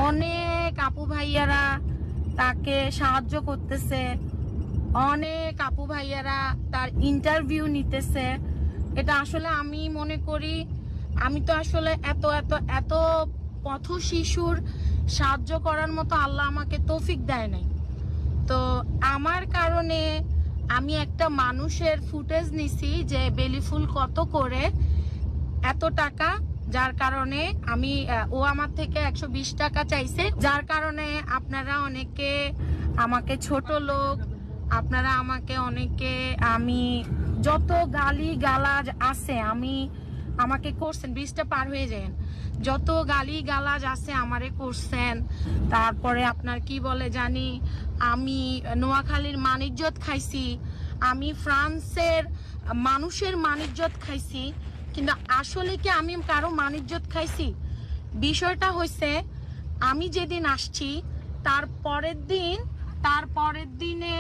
অনেক আপু ভাইয়ারা তাকে সাহায্য করতেছে, অনেক আপু ভাইয়ারা তার ইন্টারভিউ নিতেছে। এটা আসলে আমি মনে করি, আমি তো আসলে এত এত এত পথ শিশুর সাহায্য করার মতো আল্লাহ আমাকে তৌফিক দেয় নাই। তো আমার কারণে আমি একটা মানুষের ফুটেজ নিছি যে বেলি ফুল কত করে, এত টাকা, যার কারণে আমি ও আমার থেকে 120 টাকা চাইছে, যার কারণে আপনারা অনেকে আমাকে ছোট লোক, আপনারা আমাকে অনেকে, আমি যত গালি গালাজ আছে আমাকে করছেন, 20টা পার হয়ে যান, যত গালি গালাজ আছে আমারে করছেন। তারপরে আপনার কি বলে জানি, আমি নোয়াখালীর মানিজ্জত খাইছি, আমি ফ্রান্সের মানুষের মানিজ্জত খাইছি, কিন্তু আসলে কি আমি কারো মানিজ্জত খাইছি? বিষয়টা হয়েছে, আমি যেদিন আসছি তার পরের দিনে